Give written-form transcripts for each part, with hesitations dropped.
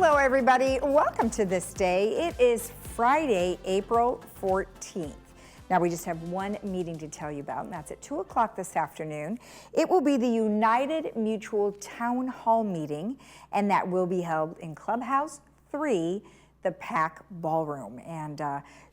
Hello, everybody. Welcome to This Day. It is Friday, April 14th. Now, we just have one meeting to tell you about, and that's at 2 o'clock this afternoon. It will be the United Mutual Town Hall meeting, and that will be held in Clubhouse 3, the PAC Ballroom. And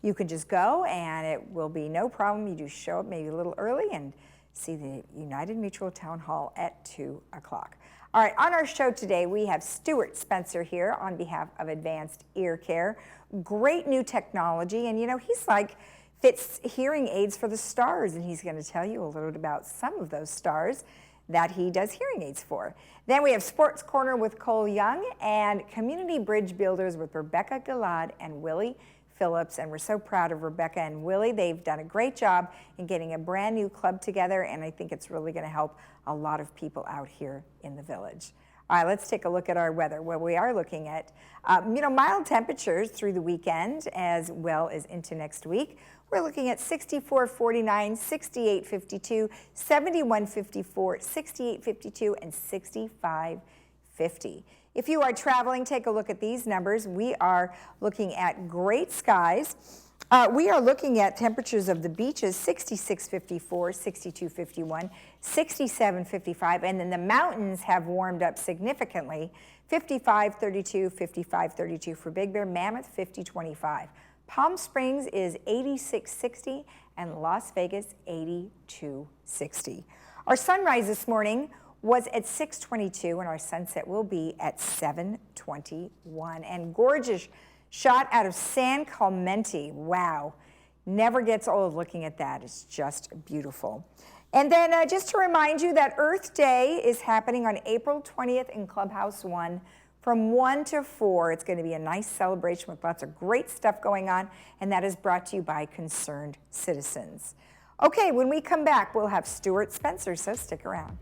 you can just go, and it will be no problem. You just show up maybe a little early and see the United Mutual Town Hall at 2 o'clock. All right, on our show today, we have Stuart Spencer here on behalf of Advanced Ear Care. Great new technology, and you know, he's like fits hearing aids for the stars, and he's going to tell you a little bit about some of those stars that he does hearing aids for. Then we have Sports Corner with Cole Young and Community Bridge Builders with Rebecca Gilad and Willie Phillips, and we're so proud of Rebecca and Willie. They've done a great job in getting a brand new club together, and I think it's really going to help a lot of people out here in the village. All right, let's take a look at our weather. Well, we are looking at, mild temperatures through the weekend as well as into next week. We're looking at 64-49, 68-52, 71-54, 68-52, and 65-50. If you are traveling, take a look at these numbers. We are looking at great skies. We are looking at temperatures of the beaches, 66-54, 62-51, 67-55, and then the mountains have warmed up significantly, 55-32, 55-32 for Big Bear, Mammoth 50-25. Palm Springs is 86-60, and Las Vegas 82-60. Our sunrise this morning was at 6:22, and our sunset will be at 7:21. And gorgeous shot out of San Clemente. Wow, never gets old looking at that. It's just beautiful. And then just to remind you that Earth Day is happening on April 20th in Clubhouse 1 from 1 to 4. It's going to be a nice celebration with lots of great stuff going on, and that is brought to you by Concerned Citizens. Okay, when we come back, we'll have Stuart Spencer, so stick around.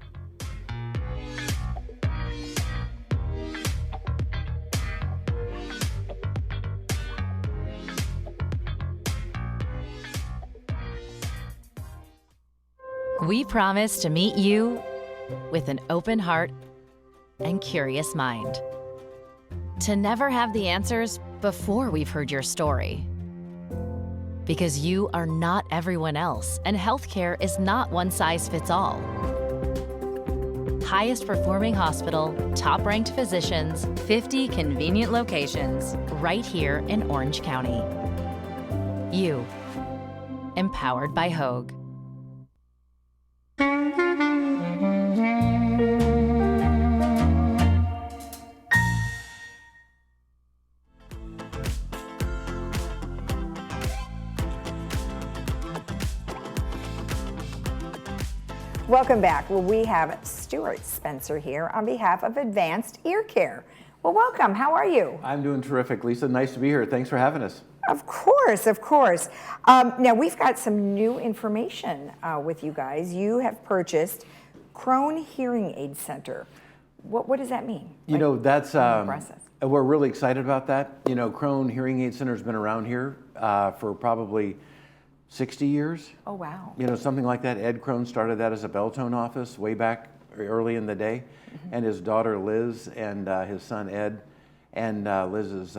We promise to meet you with an open heart and curious mind. To never have the answers before we've heard your story. Because you are not everyone else, and healthcare is not one size fits all. Highest performing hospital, top ranked physicians, 50 convenient locations, right here in Orange County. You, empowered by Hoag. Welcome back. Well, we have Stuart Spencer here on behalf of Advanced Ear Care. Well, welcome. How are you? I'm doing terrific, Lisa. Nice to be here. Thanks for having us. Of course, of course. Now, we've got some new information with you guys. You have purchased Crone Hearing Aid Center. What does that mean? You know, that's process. We're really excited about that. You know, Crone Hearing Aid Center has been around here for probably 60 years. Oh, wow. You know, something like that. Ed Crone started that as a Belltone office way back early in the day. And his daughter Liz and his son Ed and Liz's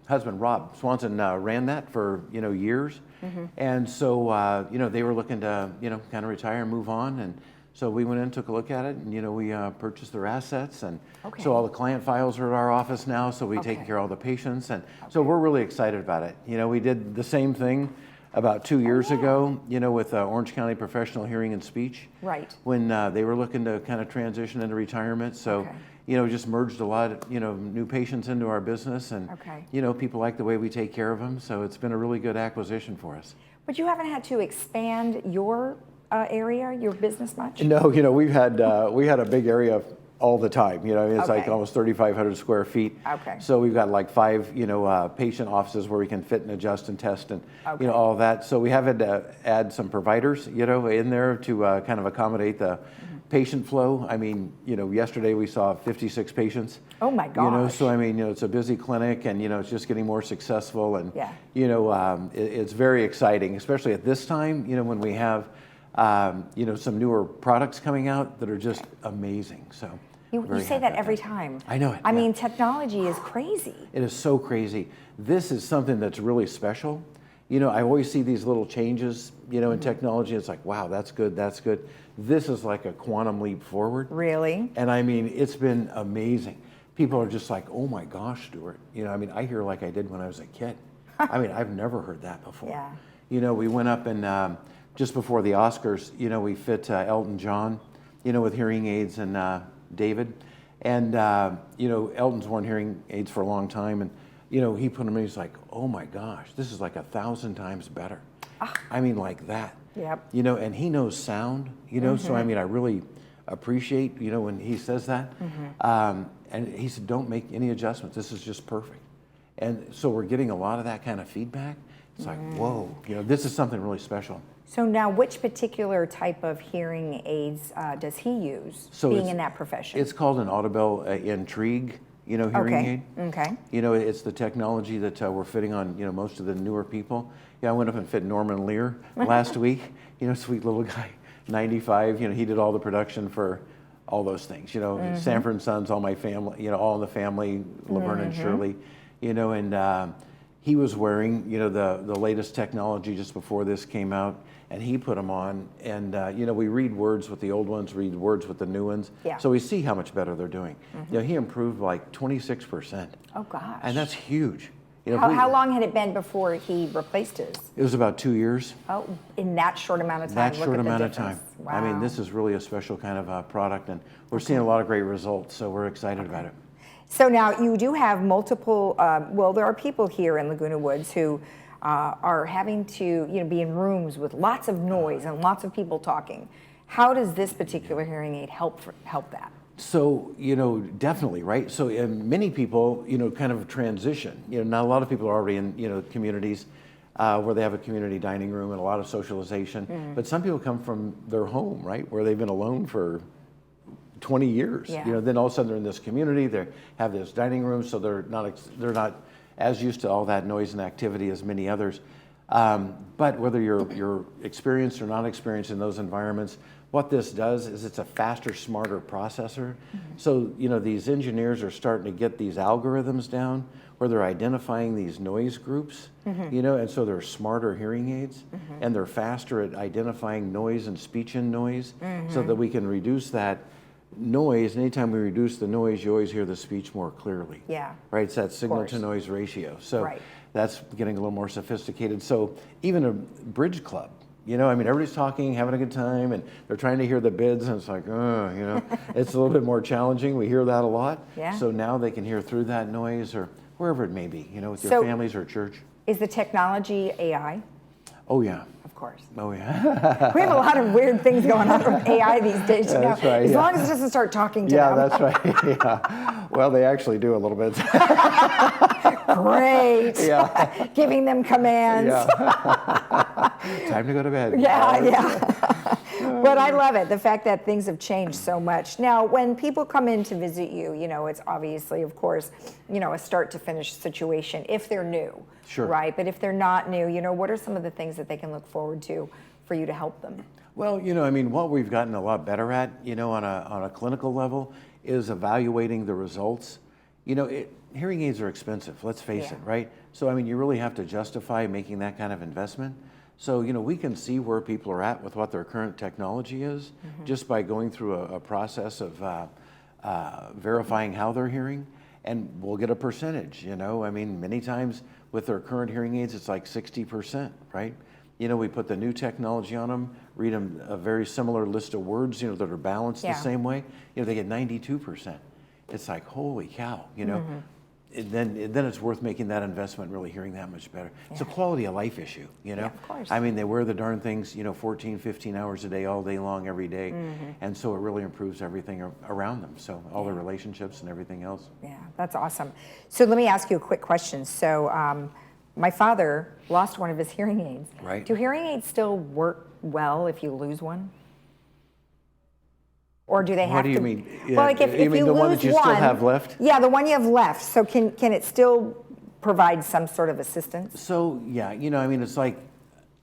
husband Rob Swanson ran that for, years. And so, they were looking to, kind of retire and move on. And so we went in, took a look at it, and, we purchased their assets. And so all the client files are at our office now, so we take care of all the patients. And so we're really excited about it. We did the same thing about 2 years ago, with Orange County Professional Hearing and Speech. Right. When they were looking to kind of transition into retirement. So, just merged a lot of, new patients into our business. And, people like the way we take care of them. So it's been a really good acquisition for us. But you haven't had to expand your area, your business much? No, we had a big area all the time. It's like almost 3,500 square feet. Okay. So we've got like 5, patient offices where we can fit and adjust and test and, all of that. So we have had to add some providers, in there to kind of accommodate the patient flow. I mean, yesterday we saw 56 patients. Oh my gosh. So I mean, it's a busy clinic and, it's just getting more successful and, it's very exciting, especially at this time, when we have, some newer products coming out that are just amazing. So You Very say happy that about every time. I know it. I yeah. mean, technology is crazy. It is so crazy. This is something that's really special. You know, I always see these little changes, you know, in technology. It's like, wow, that's good, that's good. This is like a quantum leap forward. Really? And I mean, it's been amazing. People are just like, oh my gosh, Stuart. You know, I mean, I hear like I did when I was a kid. I mean, I've never heard that before. Yeah. You know, we went up and just before the Oscars, you know, we fit Elton John, you know, with hearing aids and David. And, you know, Elton's worn hearing aids for a long time. And, you know, he put them in, he's like, oh my gosh, this is like 1,000 times better. I mean, like that. Yep. You know, and he knows sound, you know, so I mean, I really appreciate, you know, when he says that. And he said, don't make any adjustments. This is just perfect. And so we're getting a lot of that kind of feedback. It's like, whoa, you know, this is something really special. So now, which particular type of hearing aids does he use, So being it's- in that profession? It's called an Audible Intrigue, you know, hearing aid. Okay. You know, it's the technology that we're fitting on, you know, most of the newer people. Yeah, I went up and fit Norman Lear last week. You know, sweet little guy, 95. You know, he did all the production for all those things. You know, Sanford and Sons, all my family. You know, All in the Family, Laverne and Shirley. You know, and he was wearing, you know, the latest technology just before this came out, and he put them on. And you know, we read words with the old ones, read words with the new ones. Yeah. So we see how much better they're doing. You know, he improved like 26%. Oh gosh. And that's huge. You know, How long had it been before he replaced his? It was about 2 years. Oh, in that short amount of time. That Look short at the amount of time. difference. Wow. I mean, this is really a special kind of product, and we're seeing a lot of great results, so we're excited about it. So now you do have multiple, well, there are people here in Laguna Woods who are having to, you know, be in rooms with lots of noise and lots of people talking. How does this particular hearing aid help that? So, you know, definitely, right? So many people, you know, kind of transition. You know, not a lot of people are already in, you know, communities where they have a community dining room and a lot of socialization. But some people come from their home, right, where they've been alone for 20 years. Yeah. You know, then all of a sudden they're in this community, they have this dining room, so they're not as used to all that noise and activity as many others. But whether you're experienced or not experienced in those environments, what this does is it's a faster, smarter processor. So, you know, these engineers are starting to get these algorithms down where they're identifying these noise groups, you know, and so they're smarter hearing aids, and they're faster at identifying noise and speech in noise, so that we can reduce that noise. And anytime we reduce the noise, you always hear the speech more clearly. Yeah. Right, it's that signal course. to noise ratio. So Right. that's getting a little more sophisticated. So even a bridge club, you know, I mean, everybody's talking, having a good time, and they're trying to hear the bids, and it's like, you know, it's a little bit more challenging. We hear that a lot. Yeah. So now they can hear through that noise, or wherever it may be, you know, with So- your families or church. Is the technology AI? Oh yeah. Of course. Oh yeah. We have a lot of weird things going on with AI these days. You That's know, right, as yeah. long as it doesn't start talking to Yeah, them. that's right. Yeah. Well, they actually do a little bit. Great. Yeah. Giving them commands. Yeah. Time to go to bed. Yeah. But I love it, the fact that things have changed so much. Now, when people come in to visit you, you know, it's obviously, of course, you know, a start to finish situation if they're new. Sure. Right? But if they're not new, you know, what are some of the things that they can look forward to for you to help them? Well, you know, I mean, what we've gotten a lot better at, you know, on a clinical level is evaluating the results. You know, hearing aids are expensive, let's face it, right? So, I mean, you really have to justify making that kind of investment. So, you know, we can see where people are at with what their current technology is just by going through a process of verifying how they're hearing, and we'll get a percentage, you know. I mean, many times with their current hearing aids, it's like 60%, right? You know, we put the new technology on them, read them a very similar list of words, you know, that are balanced the same way, you know, they get 92%. It's like, holy cow, you know. Then it's worth making that investment, really hearing that much better. It's a quality of life issue, you know. Yeah, of course. I mean, they wear the darn things, you know, 14, 15 hours a day, all day long, every day. And so it really improves everything around them. So all their relationships and everything else. Yeah, that's awesome. So let me ask you a quick question. So my father lost one of his hearing aids. Right. Do hearing aids still work well if you lose one? Or do they have to? What do you mean? Well, like if You mean you the lose one that you still have left? Yeah, the one you have left. So can it still provide some sort of assistance? So, yeah, you know, I mean, it's like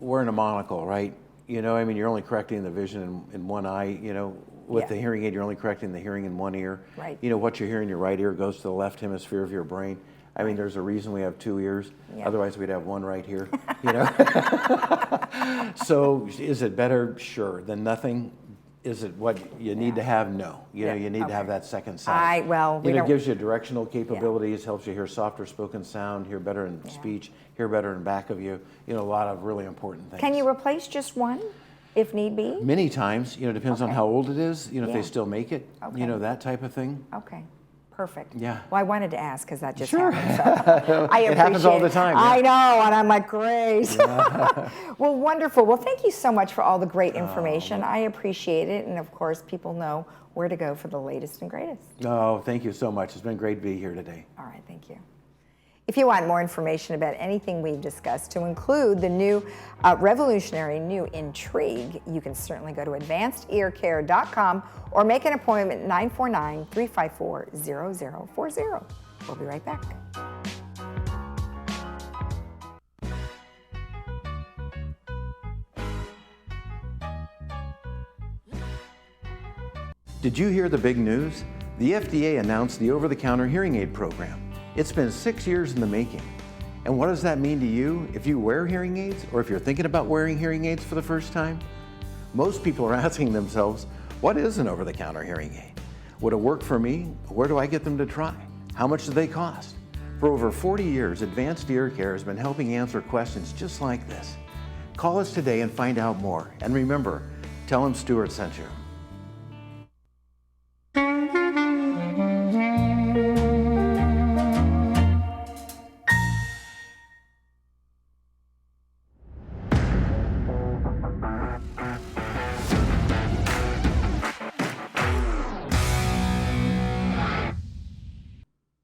wearing a monocle, right? You know, I mean, you're only correcting the vision in one eye, you know, With Yeah. the hearing aid, you're only correcting the hearing in one ear. Right. You know, what you hear in your right ear goes to the left hemisphere of your brain. I mean, there's a reason we have two ears. Yeah. Otherwise, we'd have one right here, you know? So is it better? Sure. Than nothing? Is it what you need to have? No. You know, Yeah. you need to have Okay. that second side. We You know, don't. it gives you directional capabilities, helps you hear softer spoken sound, hear better in speech, hear better in back of you. You know, a lot of really important things. Can you replace just one, if need be? Many times, you know, depends on Okay. how old it is, you know, if Yeah. they still make it, Okay. you know, that type of thing. Okay. Perfect. Yeah. Well, I wanted to ask because that just Sure. happened. So I It happens all appreciate the time, I yeah. know, and I'm like, great. Well, wonderful. Well, thank you so much for all the great information. I appreciate it, and of course, people know where to go for the latest and greatest. Oh, thank you so much. It's been great to be here today. All right, thank you. If you want more information about anything we've discussed, to include the new revolutionary new Intrigue, you can certainly go to advancedearcare.com or make an appointment at 949-354-0040. We'll be right back. Did you hear the big news? The FDA announced the over-the-counter hearing aid program. It's been 6 years in the making. And what does that mean to you if you wear hearing aids or if you're thinking about wearing hearing aids for the first time? Most people are asking themselves, what is an over-the-counter hearing aid? Would it work for me? Where do I get them to try? How much do they cost? For over 40 years, Advanced Ear Care has been helping answer questions just like this. Call us today and find out more. And remember, tell them Stuart sent you.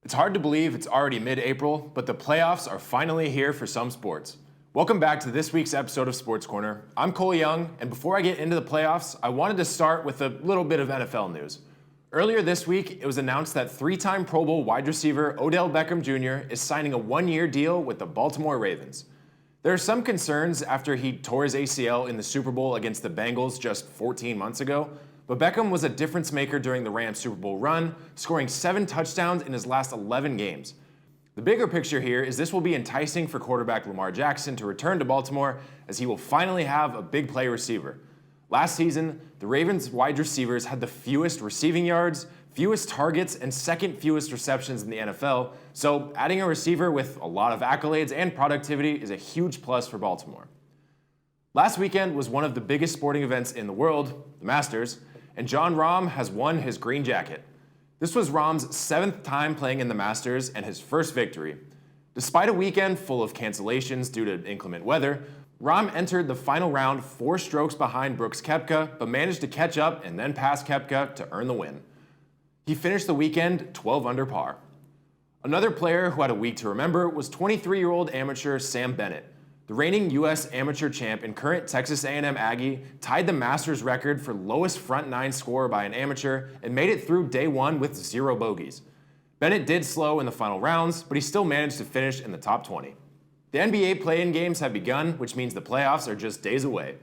It's hard to believe it's already mid-April, but the playoffs are finally here for some sports. Welcome back to this week's episode of Sports Corner. I'm Cole Young, and before I get into the playoffs, I wanted to start with a little bit of NFL news. Earlier this week, it was announced that three-time Pro Bowl wide receiver Odell Beckham Jr. is signing a one-year deal with the Baltimore Ravens. There are some concerns after he tore his ACL in the Super Bowl against the Bengals just 14 months ago, but Beckham was a difference maker during the Rams Super Bowl run, scoring 7 touchdowns in his last 11 games. The bigger picture here is this will be enticing for quarterback Lamar Jackson to return to Baltimore, as he will finally have a big play receiver. Last season, the Ravens wide receivers had the fewest receiving yards, fewest targets, and second fewest receptions in the NFL, so adding a receiver with a lot of accolades and productivity is a huge plus for Baltimore. Last weekend was one of the biggest sporting events in the world, the Masters, and Jon Rahm has won his green jacket. This was Rahm's 7th time playing in the Masters and his first victory. Despite a weekend full of cancellations due to inclement weather, Rahm entered the final round 4 strokes behind Brooks Koepka, but managed to catch up and then pass Koepka to earn the win. He finished the weekend 12 under par. Another player who had a week to remember was 23-year-old amateur Sam Bennett. The reigning U.S. amateur champ and current Texas A&M Aggie tied the Masters record for lowest front 9 score by an amateur and made it through day 1 with 0 bogeys. Bennett did slow in the final rounds, but he still managed to finish in the top 20. The NBA play-in games have begun, which means the playoffs are just days away.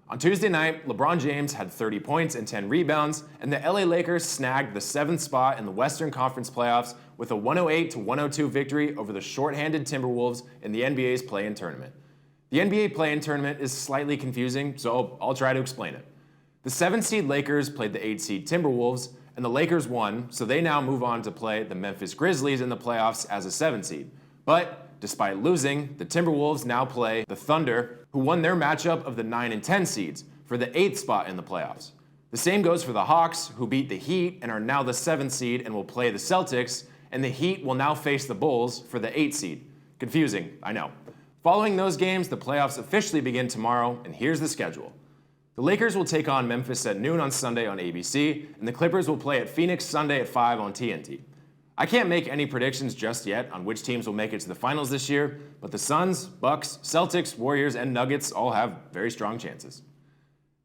On Tuesday night, LeBron James had 30 points and 10 rebounds, and the LA Lakers snagged the 7th spot in the Western Conference playoffs with a 108-102 victory over the shorthanded Timberwolves in the NBA's play-in tournament. The NBA play-in tournament is slightly confusing, so I'll try to explain it. The 7-seed Lakers played the 8-seed Timberwolves, and the Lakers won, so they now move on to play the Memphis Grizzlies in the playoffs as a 7-seed. But despite losing, the Timberwolves now play the Thunder, who won their matchup of the 9 and 10 seeds for the 8th spot in the playoffs. The same goes for the Hawks, who beat the Heat and are now the 7th seed and will play the Celtics, and the Heat will now face the Bulls for the 8th seed. Confusing, I know. Following those games, the playoffs officially begin tomorrow, and here's the schedule. The Lakers will take on Memphis at noon on Sunday on ABC, and the Clippers will play at Phoenix Sunday at 5 on TNT. I can't make any predictions just yet on which teams will make it to the finals this year, but the Suns, Bucks, Celtics, Warriors, and Nuggets all have very strong chances.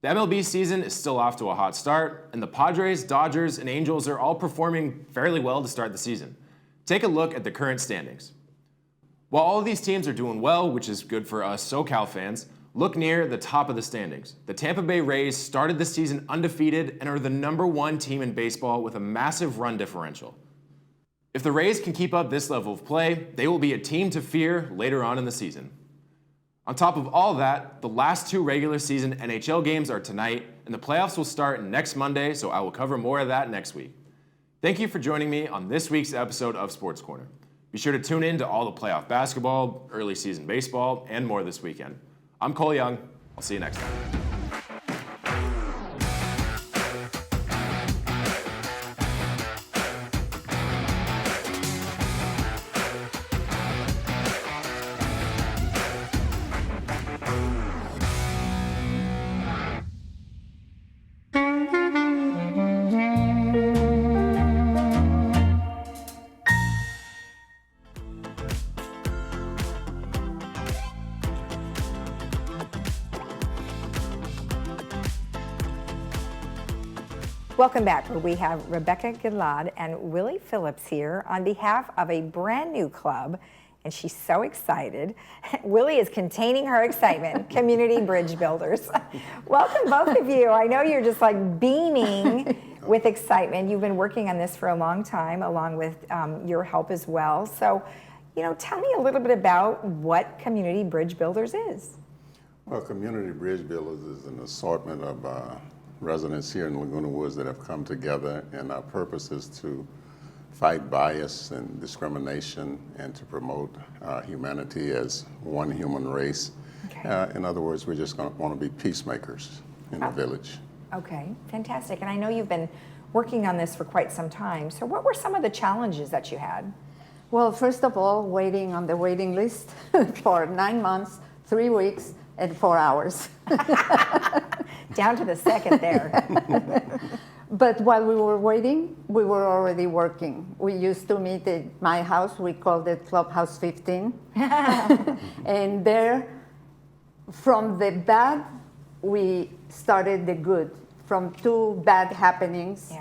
The MLB season is still off to a hot start, and the Padres, Dodgers, and Angels are all performing fairly well to start the season. Take a look at the current standings. While all of these teams are doing well, which is good for us SoCal fans, Look near the top of the standings. The Tampa Bay Rays started the season undefeated and are the #1 team in baseball with a massive run differential. If the Rays can keep up this level of play, they will be a team to fear later on in the season. On top of all that, the last 2 regular season NHL games are tonight, and the playoffs will start next Monday, so I will cover more of that next week. Thank you for joining me on this week's episode of Sports Corner. Be sure to tune in to all the playoff basketball, early season baseball, and more this weekend. I'm Cole Young. I'll see you next time. Welcome back, where we have Rebecca Gilad and Willie Phillips here on behalf of a brand new club, and she's so excited. Willie is containing her excitement, Community Bridge Builders. Welcome, both of you. I know you're just like beaming with excitement. You've been working on this for a long time, along with your help as well. So, tell me a little bit about what Community Bridge Builders is. Well, Community Bridge Builders is an assortment of residents here in Laguna Woods that have come together, and our purpose is to fight bias and discrimination and to promote humanity as one human race. Okay. In other words, we just want to be peacemakers in the village. Okay, fantastic. And I know you've been working on this for quite some time. So what were some of the challenges that you had? Well, first of all, waiting on the waiting list for 9 months, 3 weeks, and 4 hours. Down to the second there. But while we were waiting, we were already working. We used to meet at my house. We called it Clubhouse 15. And there, from the bad, we started the good. From 2 bad happenings,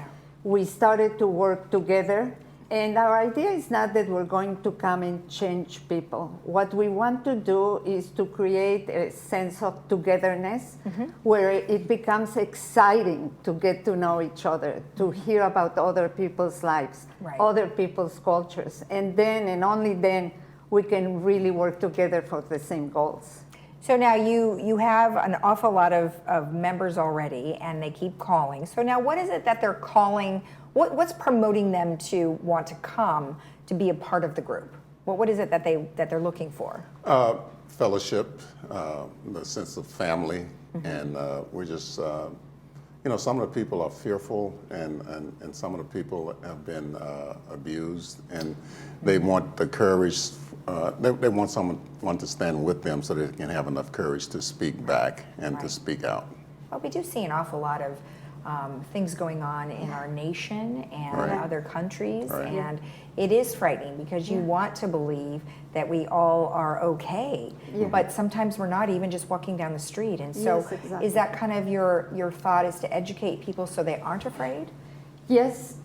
we started to work together. And our idea is not that we're going to come and change people. What we want to do is to create a sense of togetherness where it becomes exciting to get to know each other, to hear about other people's lives, other people's cultures. And then, and only then, we can really work together for the same goals. So now you have an awful lot of members already, and they keep calling. So now what is it that they're calling? What's promoting them to want to come to be a part of the group? What is it that they're looking for? Fellowship, the sense of family, and we're just, some of the people are fearful, and some of the people have been abused, and they want the courage. They want someone to stand with them so they can have enough courage to speak back and to speak out. Well, we do see an awful lot of things going on in our nation and other countries, and it is frightening because you want to believe that we all are okay, but sometimes we're not, even just walking down the street. And so is that kind of your thought, is to educate people so they aren't afraid? Yes,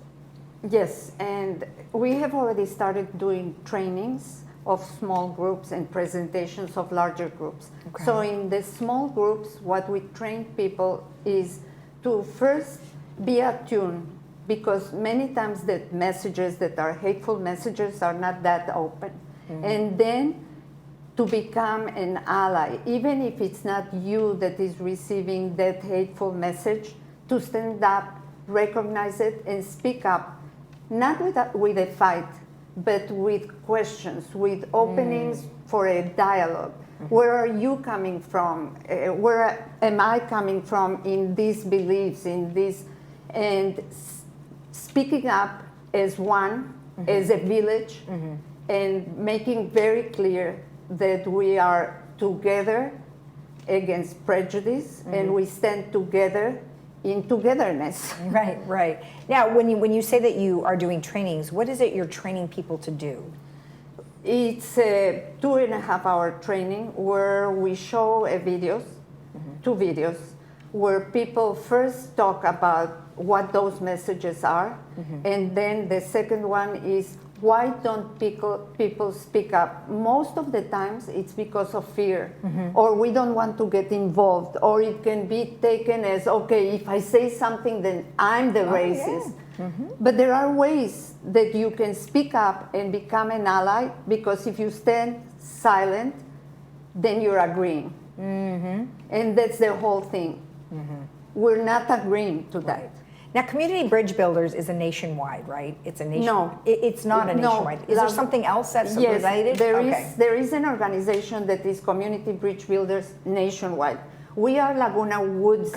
and we have already started doing trainings of small groups and presentations of larger groups. Okay. So in the small groups, what we train people is to first be attuned, because many times the messages that are hateful messages are not that open. And then to become an ally, even if it's not you that is receiving that hateful message, to stand up, recognize it, and speak up, not with a fight, but with questions, with openings for a dialogue. Where are you coming from? Where am I coming from in these beliefs, in this? And speaking up as one, as a village, and making very clear that we are together against prejudice, and we stand together in togetherness. Right. Now, when you say that you are doing trainings, what is it you're training people to do? It's a 2.5-hour training where we show two videos, where people first talk about what those messages are, and then the second one is why don't people speak up? Most of the times it's because of fear, or we don't want to get involved, or it can be taken as, okay, if I say something, then I'm the racist. But there are ways that you can speak up and become an ally, because if you stand silent, then you're agreeing. And that's the whole thing. We're not agreeing to that. Now, Community Bridge Builders is a nationwide, right? It's a nation. No. It's not a nationwide. Is there something else that's related? Yes, there is an organization that is Community Bridge Builders nationwide. We are Laguna Woods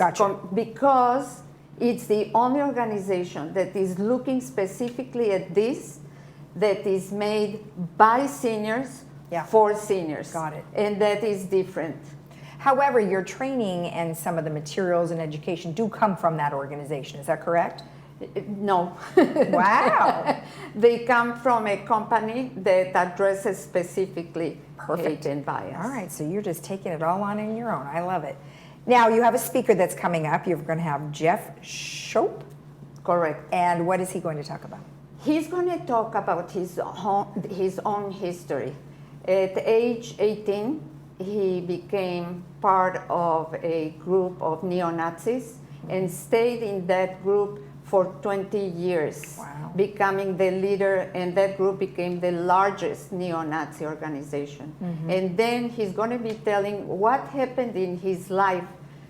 because it's the only organization that is looking specifically at this, that is made by seniors for seniors. Got it. And that is different. However, your training and some of the materials and education do come from that organization. Is that correct? No. Wow. They come from a company that addresses specifically hate and bias. All right, so you're just taking it all on in your own. I love it. Now, you have a speaker that's coming up. You're going to have Jeff Shope. Correct. And what is he going to talk about? He's going to talk about his own history. At age 18, he became part of a group of neo-Nazis and stayed in that group for 20 years, becoming the leader, and that group became the largest neo-Nazi organization. And then he's going to be telling what happened in his life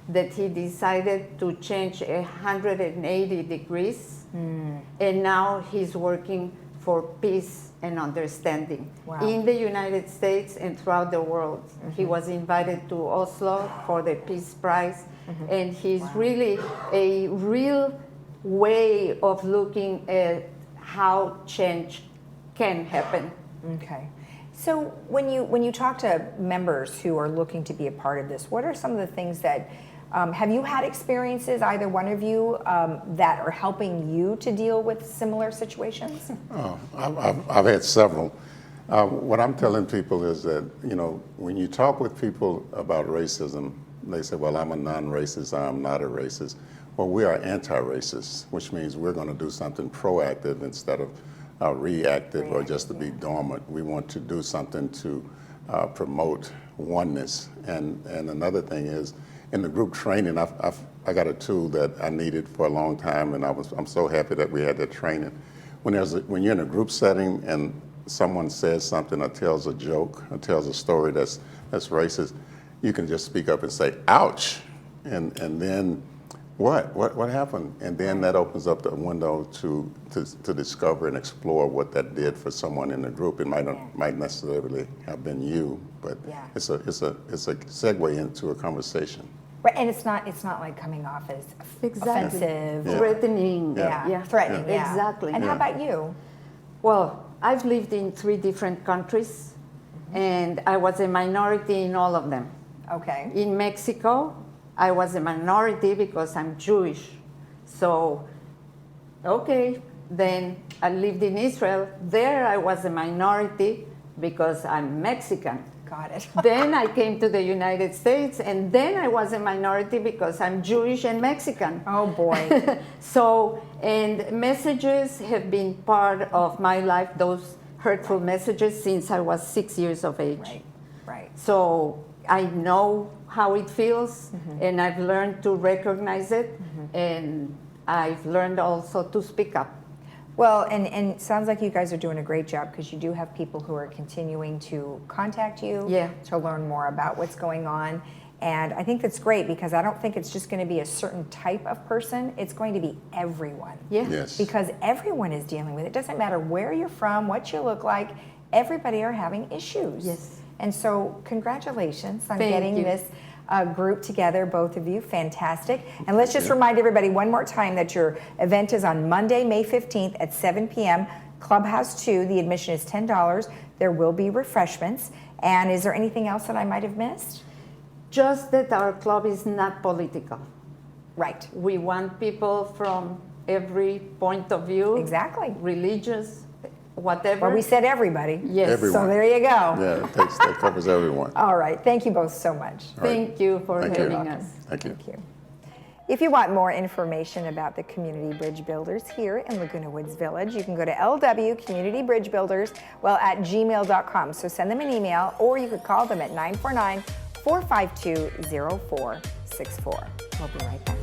that he decided to change 180 degrees, and now he's working for peace and understanding in the United States and throughout the world. He was invited to Oslo for the Peace Prize, and he's really a real way of looking at how change can happen. Okay. So when you talk to members who are looking to be a part of this, what are some of the things that have you had experiences, either one of you, that are helping you to deal with similar situations? Oh, I've had several. What I'm telling people is that, when you talk with people about racism, they say, well, I'm a non-racist, I'm not a racist. Well, we are anti-racist, which means we're going to do something proactive instead of reactive or just to be dormant. We want to do something to promote oneness. And another thing is, in the group training, I got a tool that I needed for a long time, and I'm so happy that we had that training. When you're in a group setting and someone says something or tells a joke or tells a story that's racist, you can just speak up and say, ouch, and then what happened? And then that opens up the window to discover and explore what that did for someone in the group. It might necessarily have been you, but it's a segue into a conversation. Right, and it's not like coming off as offensive, threatening, threatening. Exactly. And how about you? Well, I've lived in 3 different countries, and I was a minority in all of them. Okay. In Mexico, I was a minority because I'm Jewish. So, okay, then I lived in Israel. There I was a minority because I'm Mexican. Got it. Then I came to the United States, and then I was a minority because I'm Jewish and Mexican. Oh boy. So, and messages have been part of my life, those hurtful messages, since I was 6 years of age. Right. So I know how it feels, and I've learned to recognize it, and I've learned also to speak up. Well, and it sounds like you guys are doing a great job, because you do have people who are continuing to contact you to learn more about what's going on. And I think that's great, because I don't think it's just going to be a certain type of person. It's going to be everyone. Yes. Because everyone is dealing with it. It doesn't matter where you're from, what you look like. Everybody are having issues. Yes. And so congratulations on Thank getting you. this group together, both of you. Fantastic. And let's just remind everybody one more time that your event is on Monday, May 15th at 7 p.m. Clubhouse 2. The admission is $10. There will be refreshments. And is there anything else that I might have missed? Just that our club is not political. Right. We want people from every point of view. Exactly. Religious, whatever. Well, we said everybody. Yes. Everyone. So there you go. Yeah, that covers everyone. All right. Thank you both so much. Thank you for Thank you. having us. Thank you. Thank you. If you want more information about the community bridge builders here in Laguna Woods Village, you can go to lwcommunitybridgebuilders@gmail.com. So send them an email, or you could call them at 949-452-0464. We'll be right back.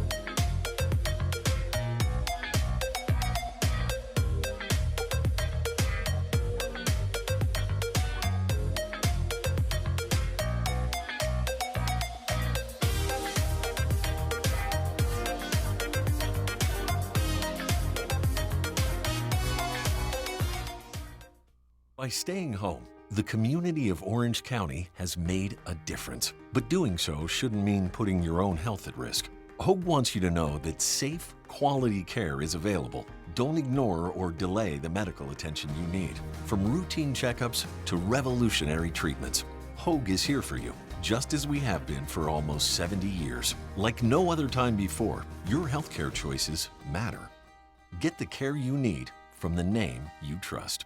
By staying home, the community of Orange County has made a difference. But doing so shouldn't mean putting your own health at risk. Hogue wants you to know that safe, quality care is available. Don't ignore or delay the medical attention you need. From routine checkups to revolutionary treatments, Hogue is here for you, just as we have been for almost 70 years. Like no other time before, your healthcare choices matter. Get the care you need from the name you trust.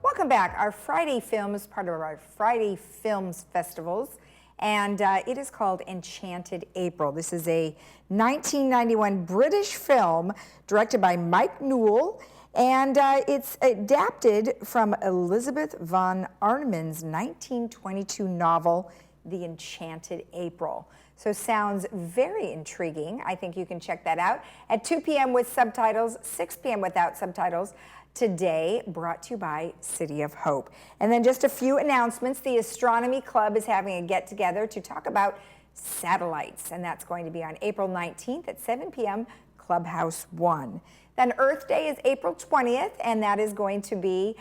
Welcome back. Our Friday film is part of our Friday Films Festivals, and it is called Enchanted April. This is a 1991 British film directed by Mike Newell, and it's adapted from Elizabeth von Arnemann's 1922 novel, The Enchanted April. So sounds very intriguing. I think you can check that out at 2 p.m. with subtitles, 6 p.m. without subtitles. Today, brought to you by City of Hope. And then just a few announcements. The Astronomy Club is having a get-together to talk about satellites, and that's going to be on April 19th at 7 p.m. Clubhouse 1. Then Earth Day is April 20th, and that is going to be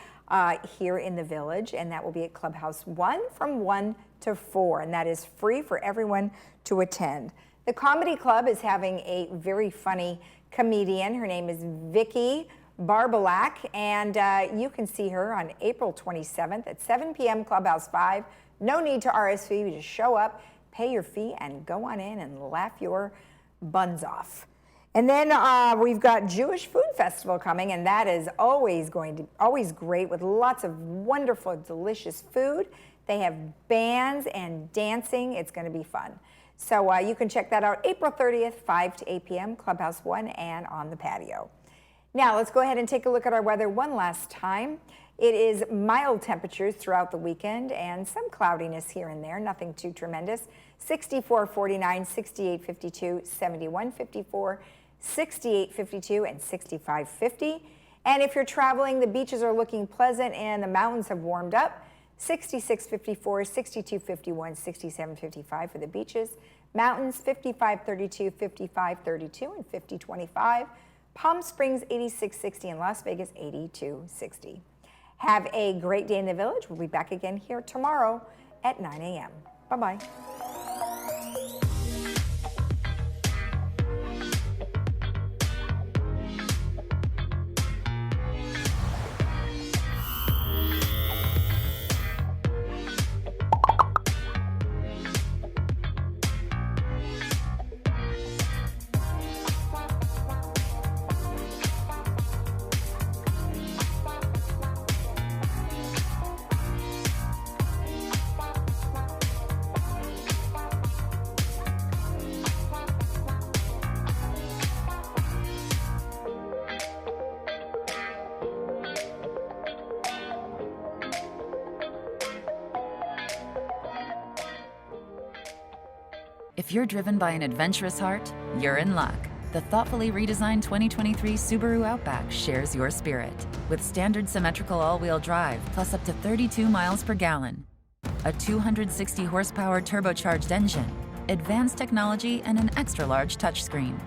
here in the village, and that will be at Clubhouse 1 from 1 to 4, and that is free for everyone to attend. The Comedy Club is having a very funny comedian. Her name is Vicky Barbalak, and you can see her on April 27th at 7 p.m. Clubhouse 5. No need to RSVP, you just show up, pay your fee, and go on in and laugh your buns off. And then we've got Jewish Food Festival coming, and that is always great with lots of wonderful, delicious food. They have bands and dancing. It's going to be fun. So you can check that out April 30th, 5 to 8 p.m., Clubhouse 1, and on the patio. Now, let's go ahead and take a look at our weather one last time. It is mild temperatures throughout the weekend and some cloudiness here and there, nothing too tremendous. 64, 49, 68, 52, 71, 54, 68, 52, and 65, 50. And if you're traveling, the beaches are looking pleasant and the mountains have warmed up. 66, 54, 62, 51, 67, 55 for the beaches. Mountains, 55, 32, 55, 32, and 50, 25. Palm Springs, 86, 60, and Las Vegas, 82, 60. Have a great day in the village. We'll be back again here tomorrow at 9 a.m. Bye-bye. If you're driven by an adventurous heart, you're in luck. The thoughtfully redesigned 2023 Subaru Outback shares your spirit. With standard symmetrical all-wheel drive, plus up to 32 miles per gallon. A 260 horsepower turbocharged engine, advanced technology, and an extra-large touchscreen.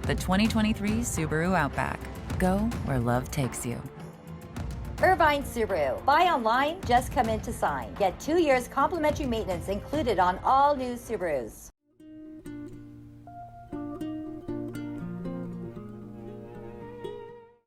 The 2023 Subaru Outback. Go where love takes you. Irvine Subaru. Buy online, just come in to sign. Get 2 years complimentary maintenance included on all new Subarus.